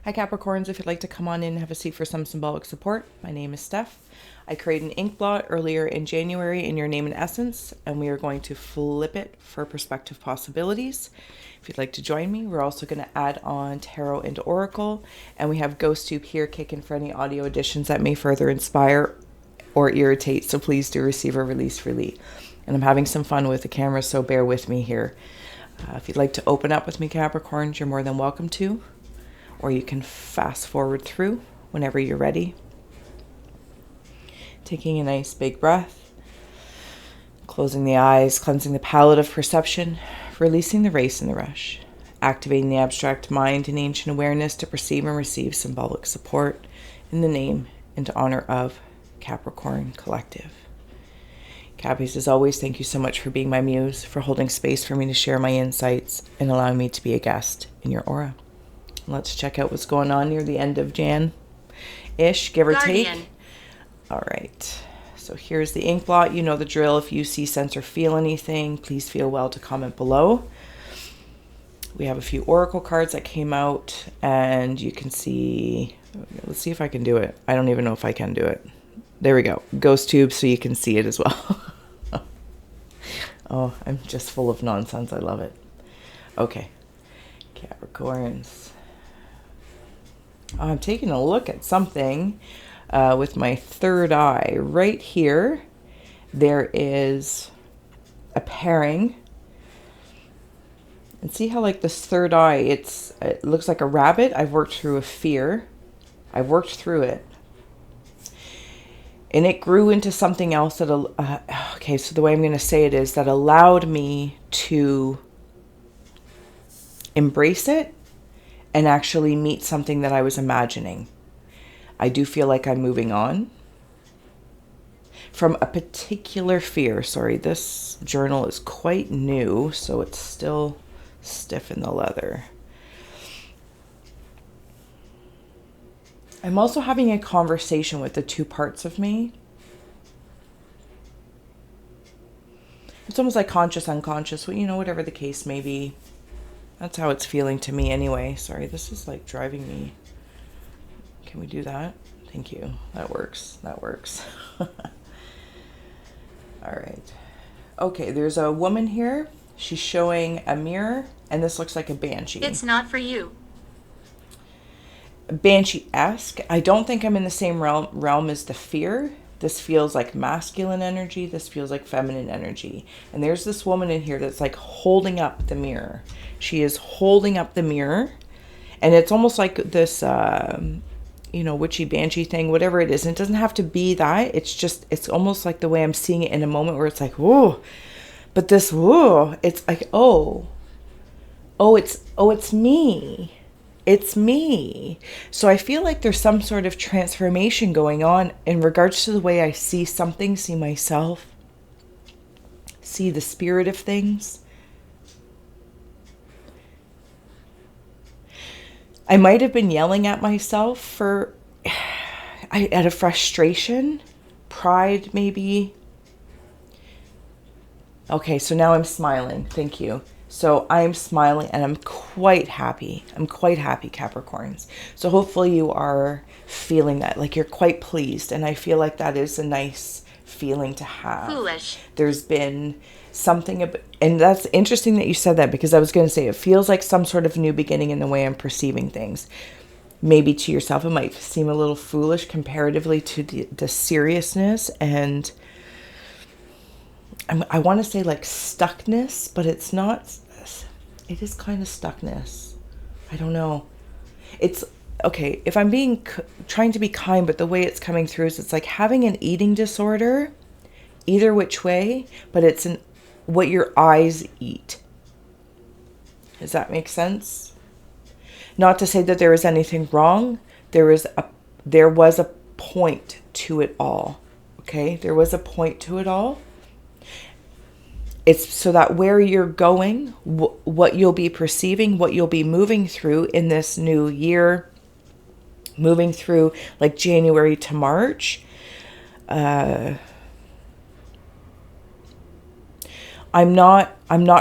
Hi Capricorns, if you'd like to come on in and have a seat for some symbolic support, my name is Steph. I created an ink blot earlier in January in your name and essence, and we are going to flip it for perspective possibilities. If you'd like to join me, we're also going to add on tarot and oracle, and we have GhostTube here kicking for any audio additions that may further inspire or irritate, so please do receive or release freely. And I'm having some fun with the camera, so bear with me here. If you'd like to open up with me, Capricorns, you're more than welcome to. Or you can fast forward through whenever you're ready. Taking a nice big breath. Closing the eyes, cleansing the palette of perception, releasing the race and the rush. Activating the abstract mind and ancient awareness to perceive and receive symbolic support in the name and to honor of Capricorn Collective. Cappies, as always, thank you so much for being my muse, for holding space for me to share my insights and allowing me to be a guest in your aura. Let's check out what's going on near the end of Jan-ish, give or take. All right. So here's the ink blot. You know the drill. If you see, sense, or feel anything, please feel well to comment below. We have a few oracle cards that came out, and you can see... Let's see if I can do it. I don't even know if I can do it. There we go. GhostTube, so you can see it as well. Oh, I'm just full of nonsense. I love it. Okay. Capricorns. I'm taking a look at something with my third eye. Right here, there is a pairing. And see how like this third eye, it looks like a rabbit. I've worked through a fear. I've worked through it. And it grew into something else that, okay, so the way I'm going to say it is that allowed me to embrace it and actually meet something that I was imagining. I do feel like I'm moving on from a particular fear. Sorry, this journal is quite new, so it's still stiff in the leather. I'm also having a conversation with the two parts of me. It's almost like conscious, unconscious, you know, whatever the case may be. That's how it's feeling to me anyway. Sorry, this is like driving me. Can we do that? Thank you. That works. That works. All right. Okay, there's a woman here. She's showing a mirror, and this looks like a banshee. It's not for you. Banshee-esque. I don't think I'm in the same realm as the fear. This feels like masculine energy. This feels like feminine energy. And there's this woman in here that's like holding up the mirror. She is holding up the mirror. And it's almost like this, you know, witchy banshee thing, whatever it is. And it doesn't have to be that. It's just, it's almost like the way I'm seeing it in a moment where it's like, whoa. But this, whoa, it's like, it's me. It's me. So I feel like there's some sort of transformation going on in regards to the way I see something, see myself, see the spirit of things. I might have been yelling at myself for, out of frustration, pride maybe. Okay, so now I'm smiling. Thank you. So I'm smiling and I'm quite happy. I'm quite happy, Capricorns. So hopefully you are feeling that, like you're quite pleased. And I feel like that is a nice feeling to have. Foolish. There's been something, and that's interesting that you said that, because I was going to say it feels like some sort of new beginning in the way I'm perceiving things. Maybe to yourself it might seem a little foolish comparatively to the seriousness and I want to say like stuckness, but it's not. It is kind of stuckness. I don't know. It's okay if I'm trying to be kind, but the way it's coming through is it's like having an eating disorder, either which way, but it's what your eyes eat. Does that make sense? Not to say that there is anything wrong. There was a point to it all. Okay, there was a point to it all. It's so that where you're going, what you'll be perceiving, what you'll be moving through in this new year, moving through like January to March. I'm not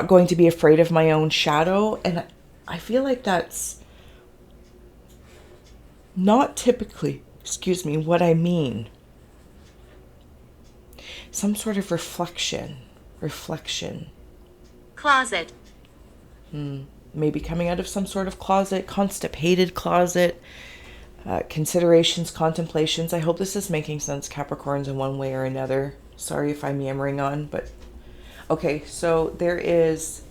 going to be afraid of my own shadow. And I feel like that's Not typically, excuse me, what I mean. Some sort of reflection. Closet. Maybe coming out of some sort of closet, constipated closet. Considerations, contemplations. I hope this is making sense, Capricorns, in one way or another. Sorry if I'm yammering on, but okay, so there is,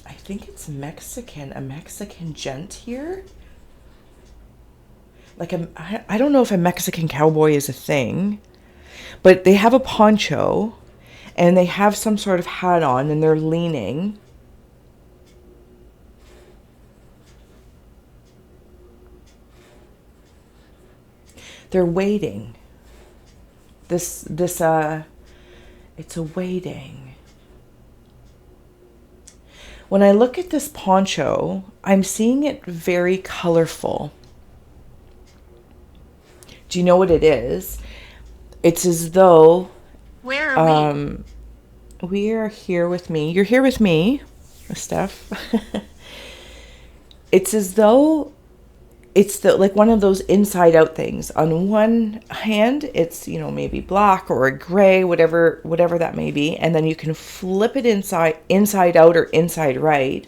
I think it's a Mexican gent here. Like I don't know if a Mexican cowboy is a thing, but they have a poncho and they have some sort of hat on and they're leaning. They're waiting. It's a waiting. When I look at this poncho, I'm seeing it very colorful. Do you know what it is? It's as though... Where are we? We are here with me. You're here with me, Steph. It's as though it's like one of those inside out things. On one hand, it's, maybe black or a gray, whatever that may be. And then you can flip it inside out or inside right.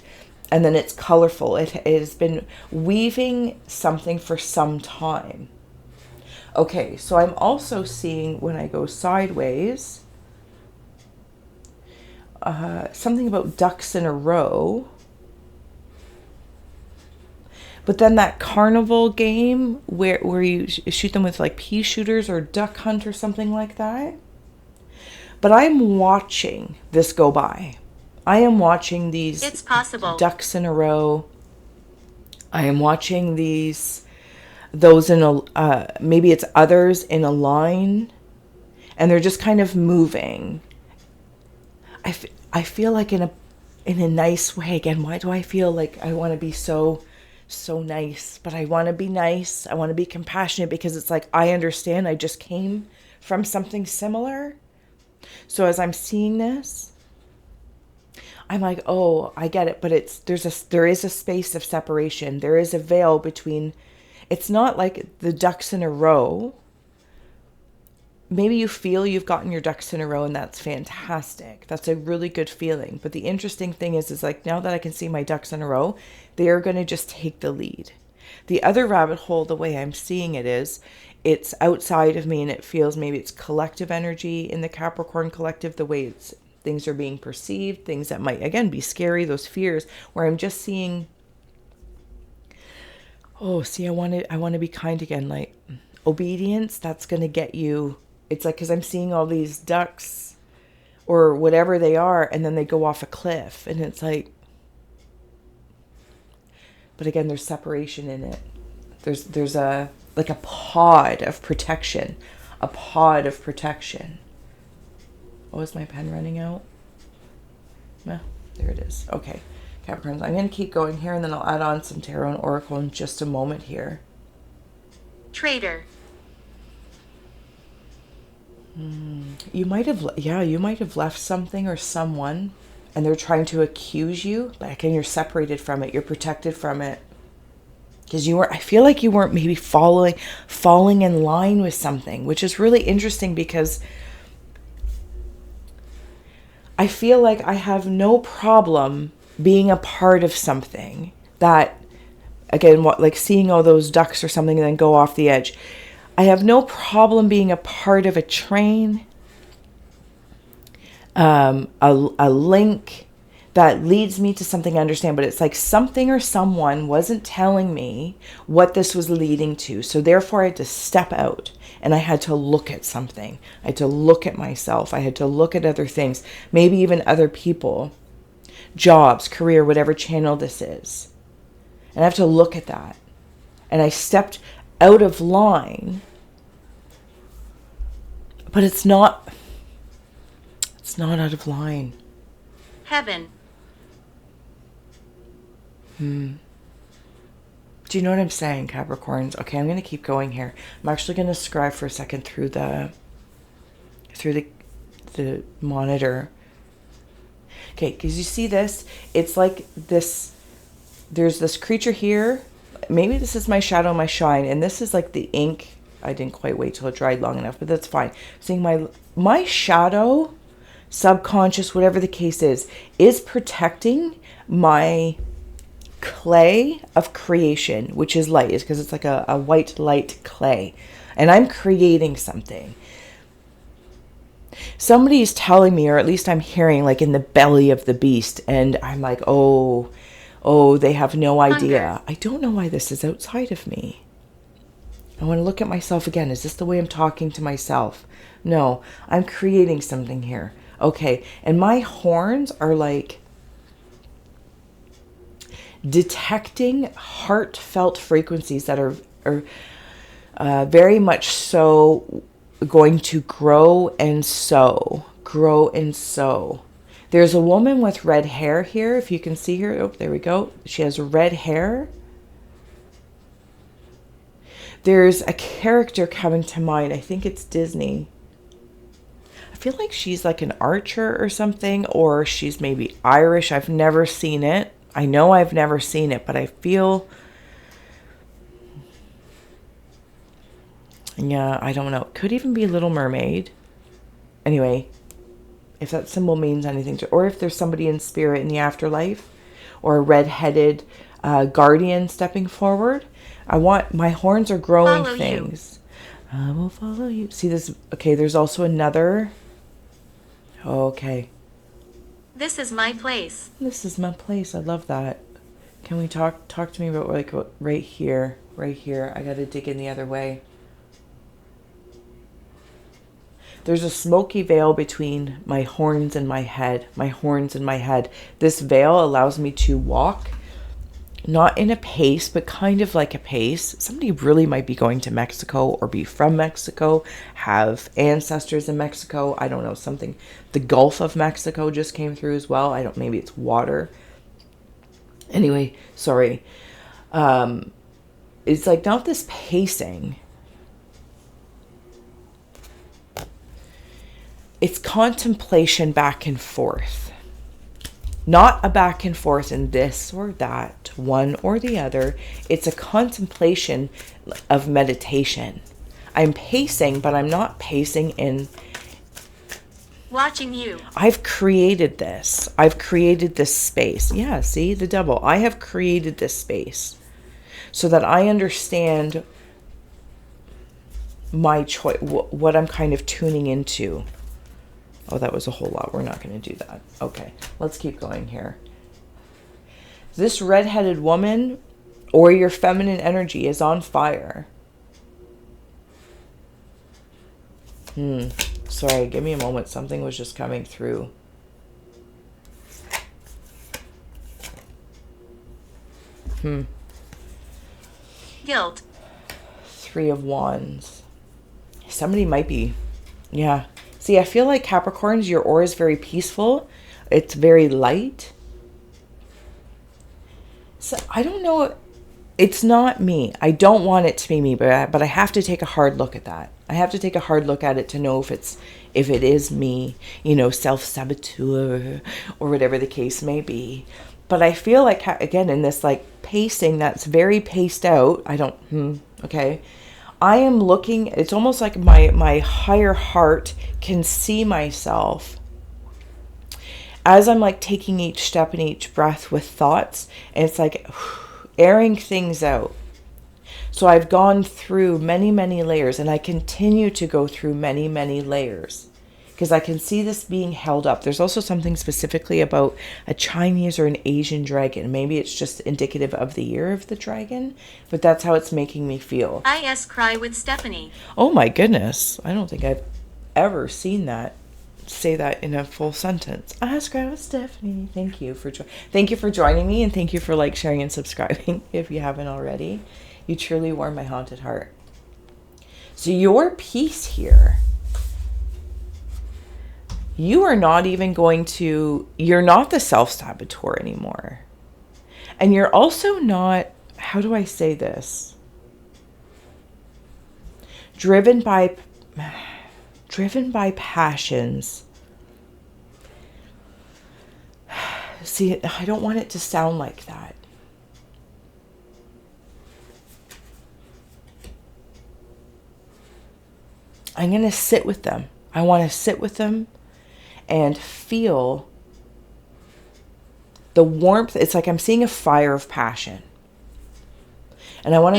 And then it's colorful. It has been weaving something for some time. Okay, so I'm also seeing when I go sideways, something about ducks in a row. But then that carnival game where you shoot them with like pea shooters or duck hunt or something like that. But I'm watching this go by. I am watching these ducks in a row. I am watching those in a, maybe it's others in a line. And they're just kind of moving. I feel like in a nice way. Again, why do I feel like I want to be so nice, but I want to be nice. I want to be compassionate because it's like, I understand I just came from something similar. So as I'm seeing this, I'm like, oh, I get it. But there is a space of separation. There is a veil between, it's not like the ducks in a row. Maybe you feel you've gotten your ducks in a row and that's fantastic. That's a really good feeling. But the interesting thing is like, now that I can see my ducks in a row, they are going to just take the lead. The other rabbit hole, the way I'm seeing it is, it's outside of me and it feels maybe it's collective energy in the Capricorn collective, the way things are being perceived, things that might, again, be scary, those fears, where I'm just seeing, oh, see, I want to be kind again, like obedience, that's going to get you. It's like, because I'm seeing all these ducks or whatever they are, and then they go off a cliff. And it's like, but again, there's separation in it. There's a pod of protection. A pod of protection. Oh, is my pen running out? No, there it is. Okay, Capricorns. I'm going to keep going here, and then I'll add on some tarot and oracle in just a moment here. Traitor. You might have left something or someone and they're trying to accuse you, but again, you're separated from it. You're protected from it. Because I feel like you weren't maybe falling in line with something, which is really interesting because I feel like I have no problem being a part of something that, again, like seeing all those ducks or something and then go off the edge. I have no problem being a part of a train, a link that leads me to something I understand, but it's like something or someone wasn't telling me what this was leading to. So therefore I had to step out and I had to look at something. I had to look at myself. I had to look at other things, maybe even other people, jobs, career, whatever channel this is. And I have to look at that. And I stepped out of line, but it's not out of line. Heaven. Do you know what I'm saying, Capricorns? Okay, I'm going to keep going here. I'm actually going to scry for a second through the monitor. Okay, because you see this, it's like this, there's this creature here, maybe this is my shadow, my shine, and this is like the ink. I didn't quite wait till it dried long enough, but that's fine. Seeing my shadow, subconscious, whatever the case is protecting my clay of creation, which is light, is because it's like a white light clay, and I'm creating something. Somebody's telling me, or at least I'm hearing, like in the belly of the beast, and I'm like, oh, they have no idea. Hunger. I don't know why this is outside of me. I want to look at myself again. Is this the way I'm talking to myself? No, I'm creating something here. Okay, and my horns are like detecting heartfelt frequencies that are very much so going to grow and sow. There's a woman with red hair here. If you can see her. Oh, there we go. She has red hair. There's a character coming to mind. I think it's Disney. I feel like she's like an archer or something, or she's maybe Irish. I've never seen it. I know I've never seen it, but I feel... Yeah, I don't know. Could even be Little Mermaid. Anyway, if that symbol means anything to... Or if there's somebody in spirit in the afterlife, or a red-headed guardian stepping forward. My horns are growing Follow things. You. I will follow you. See this? Okay, there's also another... Okay. This is my place. This is my place. I love that. Can we talk to me about like right here? Right here. I got to dig in the other way. There's a smoky veil between my horns and my head. This veil allows me to walk, not in a pace, but kind of like a pace. Somebody really might be going to Mexico or be from Mexico, have ancestors in Mexico. I don't know, something. The Gulf of Mexico just came through as well. Maybe it's water. Anyway, sorry. It's like not this pacing. It's contemplation back and forth. Not a back and forth in this or that, one or the other. It's a contemplation of meditation. I'm pacing, but I'm not pacing in... Watching you. I've created this. I've created this space. Yeah, see, the double. I have created this space so that I understand my choice, what I'm kind of tuning into. Oh, that was a whole lot. We're not going to do that. Okay, let's keep going here. This red-headed woman or your feminine energy is on fire. Sorry, give me a moment. Something was just coming through. Guilt. 3 of Wands. Somebody might be, yeah. See, I feel like Capricorns, your aura is very peaceful. It's very light. So I don't know. It's not me. I don't want it to be me, but I have to take a hard look at that. I have to take a hard look at it to know if it is me, self-saboteur or whatever the case may be. But I feel like, again, in this like pacing that's very paced out, okay. I am looking, it's almost like my higher heart can see myself as I'm like taking each step and each breath with thoughts, and it's like airing things out. So I've gone through many, many layers, and I continue to go through many, many layers because I can see this being held up. There's also something specifically about a Chinese or an Asian dragon. Maybe it's just indicative of the year of the dragon, but that's how it's making me feel. iScry with Stephanie. Oh my goodness. I don't think I've ever seen that. Say that in a full sentence. iScry with Stephanie. Thank you for joining me, and thank you for sharing and subscribing if you haven't already. You truly warm my haunted heart. So your piece here, you're not the self-saboteur anymore. And you're also not, how do I say this? Driven by passions. See, I don't want it to sound like that. I'm going to sit with them. I want to sit with them and feel the warmth. It's like I'm seeing a fire of passion. And I want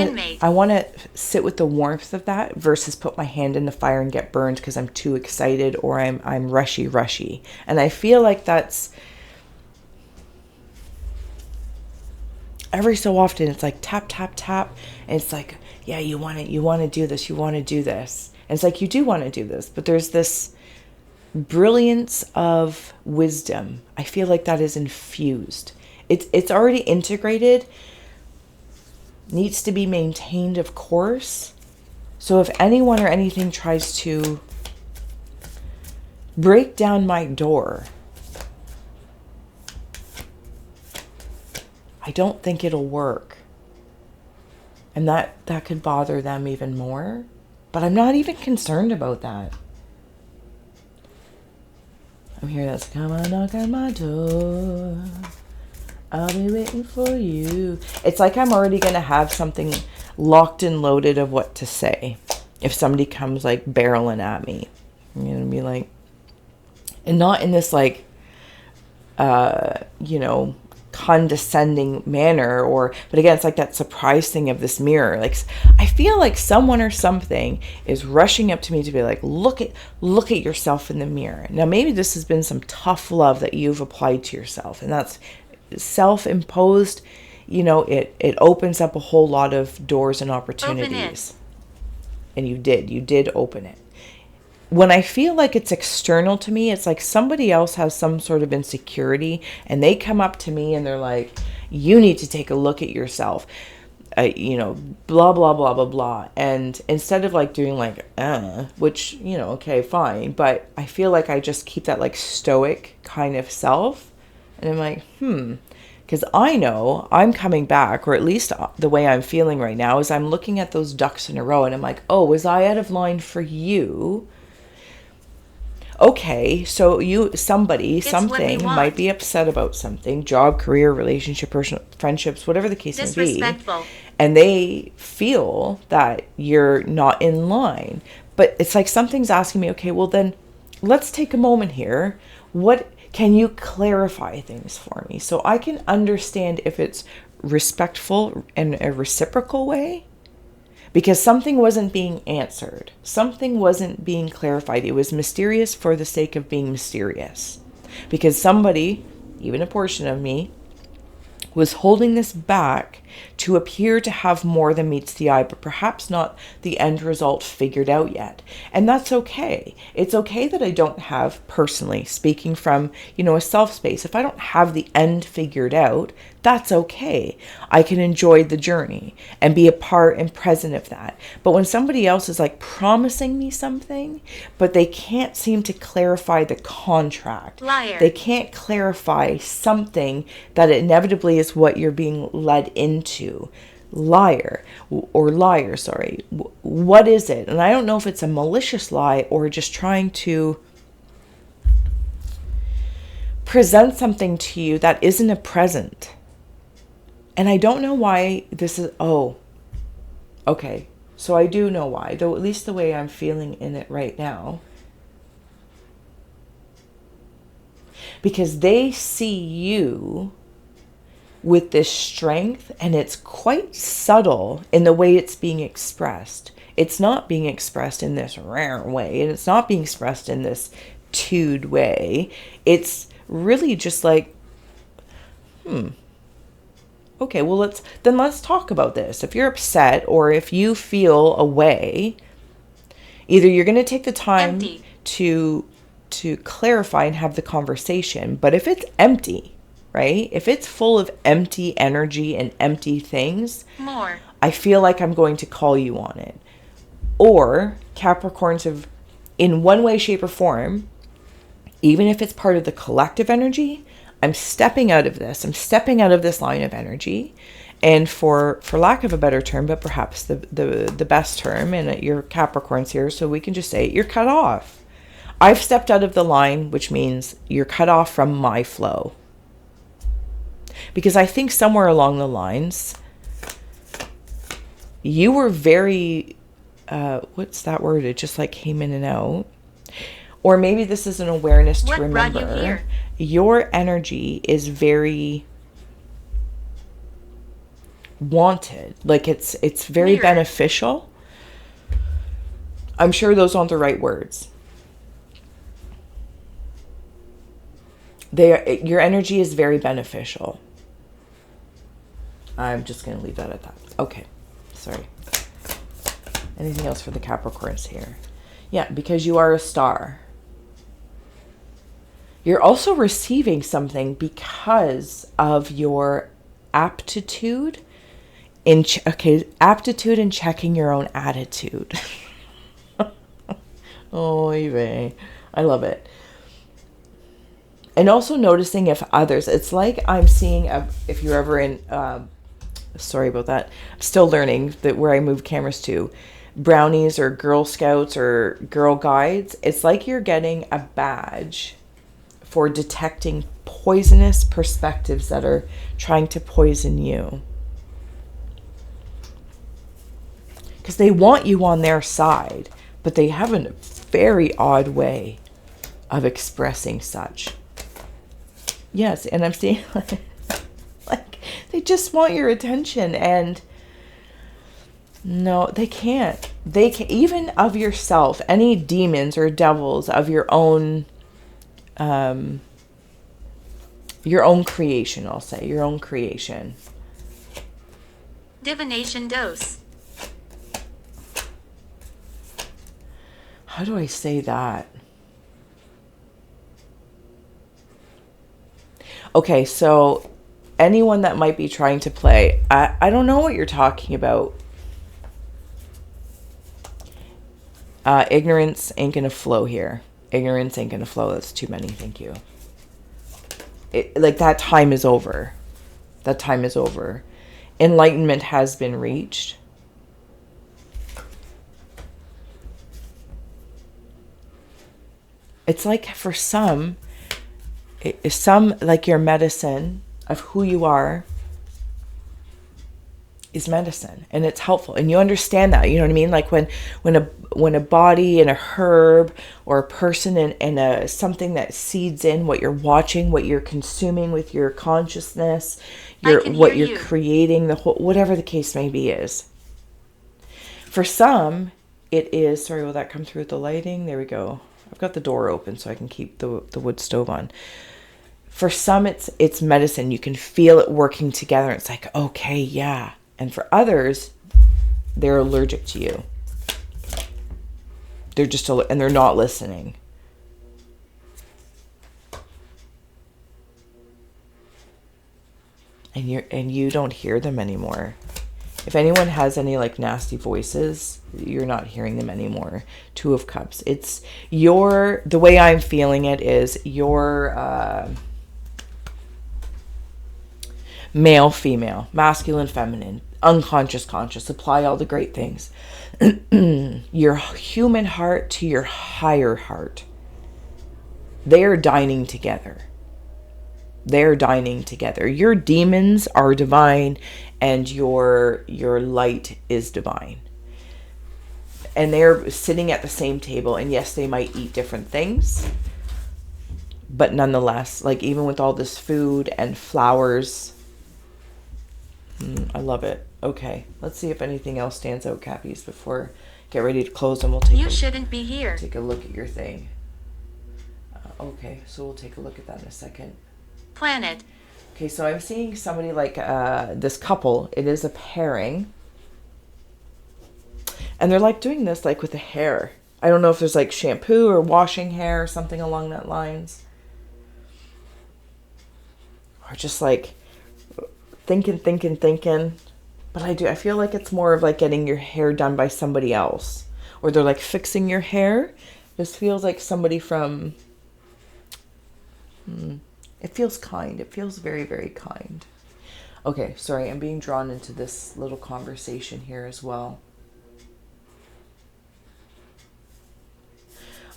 to sit with the warmth of that versus put my hand in the fire and get burned because I'm too excited or I'm rushy. And I feel like that's every so often it's like tap, tap, tap. And it's like, yeah, you want to do this. You want to do this. And it's like, you do want to do this, but there's this brilliance of wisdom. I feel like that is infused. It's already integrated, needs to be maintained, of course. So if anyone or anything tries to break down my door, I don't think it'll work. And that could bother them even more. But I'm not even concerned about that. I'm here, that's come on, knock on my door. I'll be waiting for you. It's like I'm already going to have something locked and loaded of what to say. If somebody comes like barreling at me, I'm going to be like, and not in this like, condescending manner but again, it's like that surprise thing of this mirror. Like, I feel like someone or something is rushing up to me to be like, look at yourself in the mirror. Now, maybe this has been some tough love that you've applied to yourself, and that's self-imposed. It opens up a whole lot of doors and opportunities. And you did open it. When I feel like it's external to me, it's like somebody else has some sort of insecurity and they come up to me and they're like, you need to take a look at yourself, blah, blah, blah, blah, blah. And instead of like doing like, which, okay, fine. But I feel like I just keep that like stoic kind of self. And I'm like, because I know I'm coming back, or at least the way I'm feeling right now is I'm looking at those ducks in a row and I'm like, oh, was I out of line for you? Okay, so something might be upset about something, job, career, relationship, personal friendships, whatever the case may be. Disrespectful. And they feel that you're not in line. But it's like something's asking me, okay, well then let's take a moment here. What can you clarify things for me so I can understand if it's respectful in a reciprocal way? Because something wasn't being answered. Something wasn't being clarified. It was mysterious for the sake of being mysterious. Because somebody, even a portion of me, was holding this back to appear to have more than meets the eye, but perhaps not the end result figured out yet. And that's okay. It's okay that I don't have, personally speaking from, a self space. If I don't have the end figured out, that's okay. I can enjoy the journey and be a part and present of that. But when somebody else is like promising me something, but they can't seem to clarify the contract. Liar. They can't clarify something that inevitably is what you're being led into. Liar. Sorry. What is it? And I don't know if it's a malicious lie or just trying to present something to you that isn't a present. And I don't know why this is, okay. So I do know why, though at least the way I'm feeling in it right now. Because they see you with this strength, and it's quite subtle in the way it's being expressed. It's not being expressed in this rare way, and it's not being expressed in this tude way. It's really just like, okay, well, let's talk about this. If you're upset or if you feel a way, either you're going to take the time to clarify and have the conversation. But if it's empty, right? If it's full of empty energy and empty things, I feel like I'm going to call you on it. Or Capricorns have, in one way, shape, or form, even if it's part of the collective energy, I'm stepping out of this. I'm stepping out of this line of energy. And for lack of a better term, but perhaps the best term, and you're Capricorns here, so we can just say you're cut off. I've stepped out of the line, which means you're cut off from my flow. Because I think somewhere along the lines, you were very what's that word? It just like came in and out. Or maybe this is an awareness to What brought you remember here? your energy is very wanted. Like it's very Mirror. beneficial. I'm sure those aren't the right words. Your energy is very beneficial. I'm just going to leave that at that. Okay. Sorry. Anything else for the Capricorns here? Yeah, because you are a star. You're also receiving something because of your aptitude in aptitude in checking your own attitude. Oh, Eve. I love it. And also noticing if others, it's like I'm seeing, if you're ever in, sorry about that, I'm still learning that where I move cameras to, brownies or Girl Scouts or Girl Guides, it's like you're getting a badge for detecting poisonous perspectives that are trying to poison you. Because they want you on their side, but they have a very odd way of expressing such. Yes, and I'm seeing like they just want your attention, and no, they can't. They can, even of yourself, any demons or devils of your own creation, I'll say, your own creation. Divination dose. How do I say that? Okay, so anyone that might be trying to play, I don't know what you're talking about. Ignorance ain't gonna flow here. Ignorance ain't gonna flow. That's too many. Thank you. Like that time is over. That time is over. Enlightenment has been reached. It's like for some like your medicine of who you are is medicine, and it's helpful, and you understand that, you know what I mean? Like when a body and a herb or a person and a something that seeds in what you're watching, what you're consuming with your consciousness, what you're creating, the whole, whatever the case may be, is for some it is. Sorry, will that come through with the lighting? There we go. I've got the door open so I can keep the wood stove on. For some, it's medicine. You can feel it working together. It's like, okay, yeah. And for others, they're allergic to you. They're just, and they're not listening. And you don't hear them anymore. If anyone has any like nasty voices, you're not hearing them anymore. Two of Cups. It's the way I'm feeling it is your male, female, masculine, feminine, unconscious, conscious, apply all the great things. Your human heart to your higher heart. They are dining together. They're dining together. Your demons are divine and your light is divine. And they're sitting at the same table, and yes, they might eat different things, but nonetheless, like even with all this food and flowers, I love it. Okay, let's see if anything else stands out, Cappies, before get ready to close, and we'll shouldn't be here. Take a look at your thing. Okay, so we'll take a look at that in a second. Planet. Okay, so I'm seeing somebody like this couple. It is a pairing. And they're like doing this like with the hair. I don't know if there's like shampoo or washing hair or something along that lines. Or just like thinking. But I feel like it's more of like getting your hair done by somebody else. Or they're like fixing your hair. This feels like somebody from... It feels kind. It feels very, very kind. Okay, sorry. I'm being drawn into this little conversation here as well.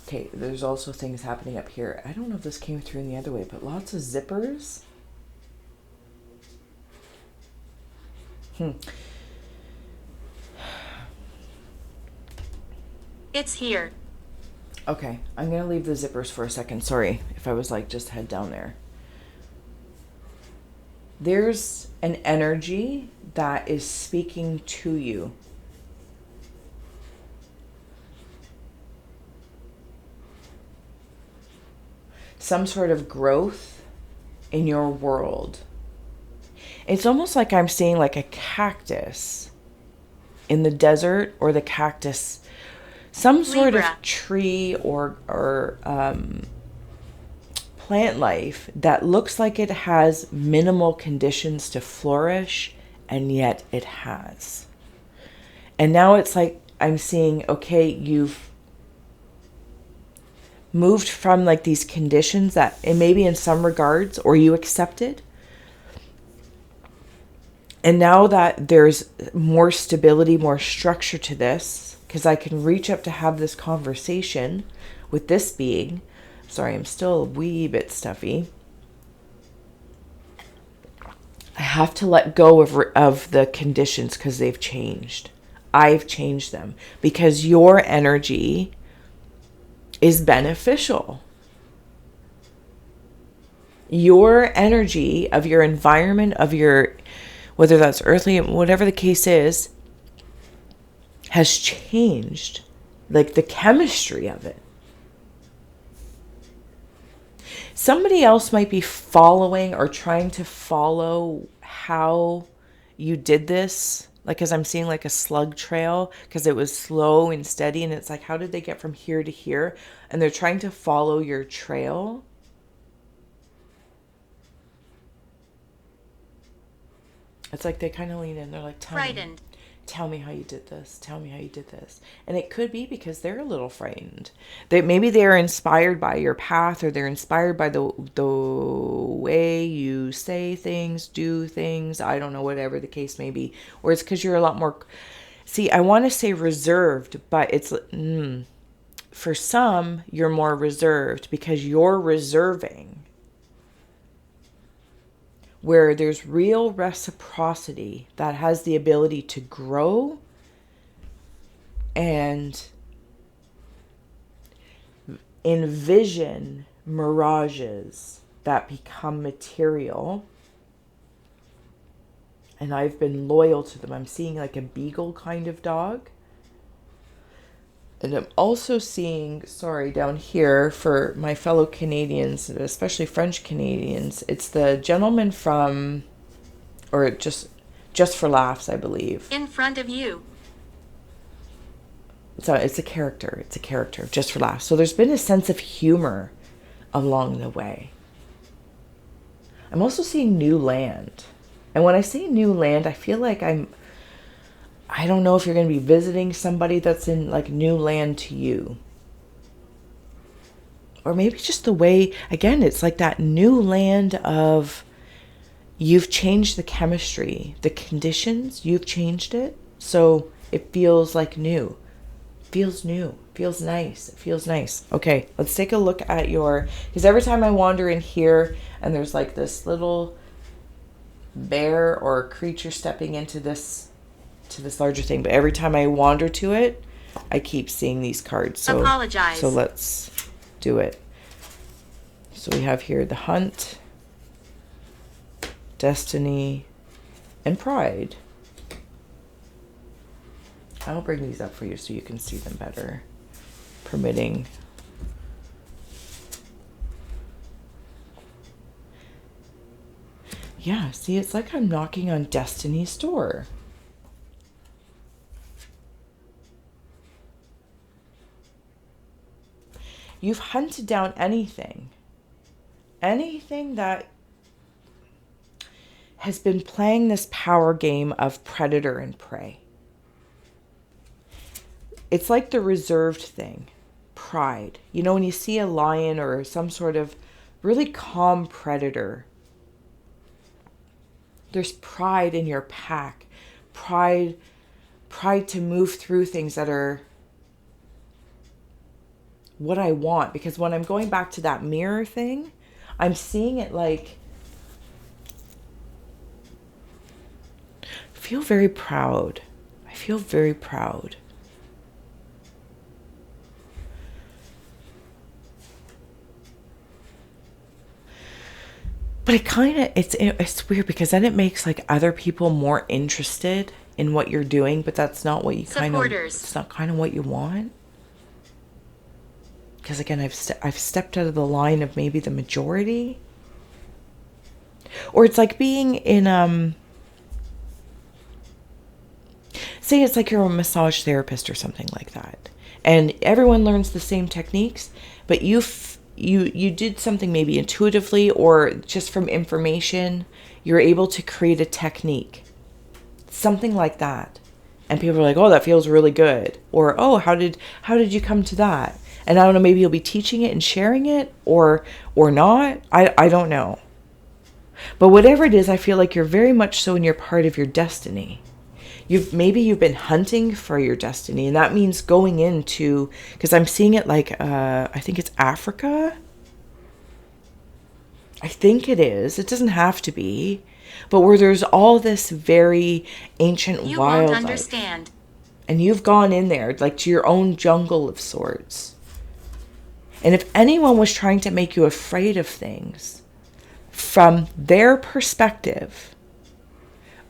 Okay, there's also things happening up here. I don't know if this came through in the other way, but lots of zippers. It's here. Okay, I'm going to leave the zippers for a second. Sorry if I was like just head down there. There's an energy that is speaking to you. Some sort of growth in your world. It's almost like I'm seeing like a cactus in the desert, or the cactus, some sort Libra. of tree or plant life that looks like it has minimal conditions to flourish, and yet it has. And now it's like I'm seeing, okay, you've moved from like these conditions that, and maybe in some regards, or you accepted. And now that there's more stability, more structure to this, because I can reach up to have this conversation with this being. Sorry, I'm still a wee bit stuffy. I have to let go of the conditions because they've changed. I've changed them because your energy is beneficial. Your energy of your environment, of your, whether that's earthly, whatever the case is, has changed. Like the chemistry of it. Somebody else might be following or trying to follow how you did this. Like, as I'm seeing like a slug trail, because it was slow and steady. And it's like, how did they get from here to here? And they're trying to follow your trail. It's like they kind of lean in. They're like, tell me how you did this. Tell me how you did this. And it could be because they're a little frightened. Maybe they're inspired by your path, or they're inspired by the way you say things, do things. I don't know, whatever the case may be. Or it's because you're a lot more... See, I want to say reserved, but it's... For some, you're more reserved because you're reserving. Where there's real reciprocity that has the ability to grow and envision mirages that become material. And I've been loyal to them. I'm seeing like a beagle kind of dog. And I'm also seeing, down here for my fellow Canadians, especially French Canadians, it's the gentleman from, or just for laughs, I believe. In front of you. So it's a character. It's a character, just for laughs. So there's been a sense of humor along the way. I'm also seeing new land. And when I say new land, I feel like I don't know if you're going to be visiting somebody that's in like new land to you. Or maybe just the way, again, it's like that new land of you've changed the chemistry, the conditions, you've changed it. So it feels like new. Feels new. Feels nice. It feels nice. Okay, let's take a look at because every time I wander in here and there's like this little bear or creature stepping into this larger thing, but every time I wander to it, I keep seeing these cards. So apologize. So let's do it. So we have here the Hunt, Destiny, and Pride. I'll bring these up for you so you can see them better, permitting. Yeah, see, it's like I'm knocking on Destiny's door. You've hunted down anything that has been playing this power game of predator and prey. It's like the reserved thing, pride. You know, when you see a lion or some sort of really calm predator, there's pride in your pack, pride to move through things that are what I want. Because when I'm going back to that mirror thing, I'm seeing it like, I feel very proud. I feel very proud. But it kind of, it's weird because then it makes like other people more interested in what you're doing, but that's not what you it's not kind of what you want. Because again, I've stepped out of the line of maybe the majority. Or it's like being in, say it's like you're a massage therapist or something like that. And everyone learns the same techniques, but you did something maybe intuitively or just from information, you're able to create a technique. Something like that. And people are like, oh, that feels really good. Or, oh, how did you come to that? And I don't know, maybe you'll be teaching it and sharing it or not. I don't know. But whatever it is, I feel like you're very much so in your part of your destiny. You've been hunting for your destiny, and that means going into, because I'm seeing it like I think it's Africa. I think it is. It doesn't have to be, but where there's all this very ancient wildlife. You won't understand. And you've gone in there like to your own jungle of sorts. And if anyone was trying to make you afraid of things from their perspective,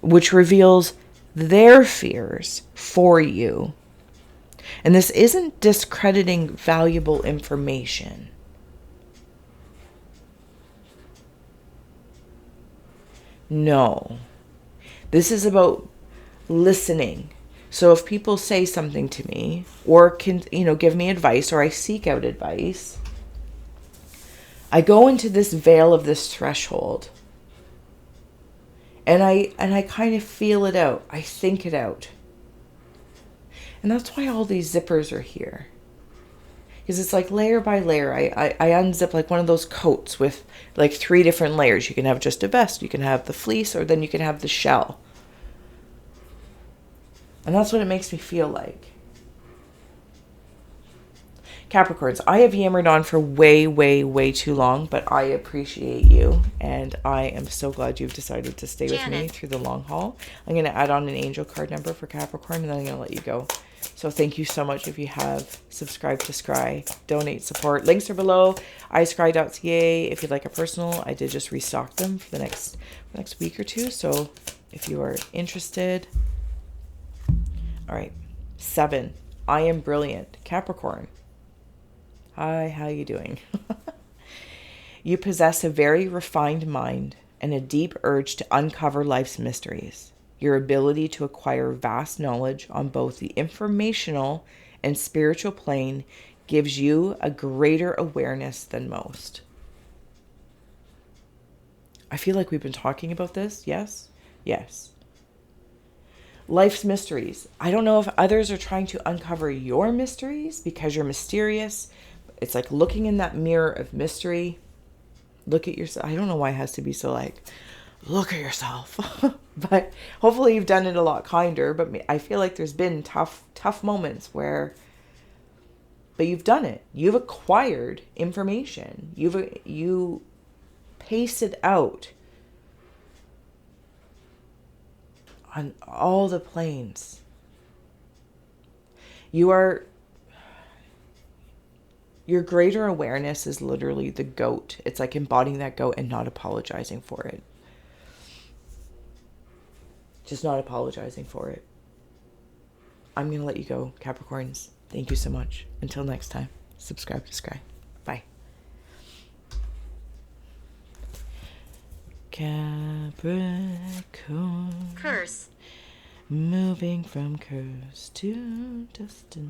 which reveals their fears for you. And this isn't discrediting valuable information. No. This is about listening. So if people say something to me or can, give me advice or I seek out advice, I go into this veil of this threshold. And I kind of feel it out. I think it out. And that's why all these zippers are here. Because it's like layer by layer. I unzip like one of those coats with like 3 different layers. You can have just a vest. You can have the fleece, or then you can have the shell. And that's what it makes me feel like. Capricorns, I have yammered on for way, way, way too long, but I appreciate you, and I am so glad you've decided to stay with me through the long haul. I'm going to add on an angel card number for Capricorn, and then I'm going to let you go. So thank you so much if you have subscribed to Scry, donate, support. Links are below, iScry.ca. If you'd like a personal, I did just restock them for the next week or two, so if you are interested. All right, 7, I am brilliant, Capricorn. Hi, how you doing? You possess a very refined mind and a deep urge to uncover life's mysteries. Your ability to acquire vast knowledge on both the informational and spiritual plane gives you a greater awareness than most. I feel like we've been talking about this. Yes? Yes. Life's mysteries. I don't know if others are trying to uncover your mysteries because you're mysterious. It's like looking in that mirror of mystery. Look at yourself. I don't know why it has to be so like, look at yourself. But hopefully you've done it a lot kinder. But I feel like there's been tough moments where, but you've done it. You've acquired information. You pace it out on all the planes. Your greater awareness is literally the goat. It's like embodying that goat and not apologizing for it. Just not apologizing for it. I'm going to let you go, Capricorns. Thank you so much. Until next time, subscribe to Scry. Bye. Capricorn. Curse. Moving from curse to destiny.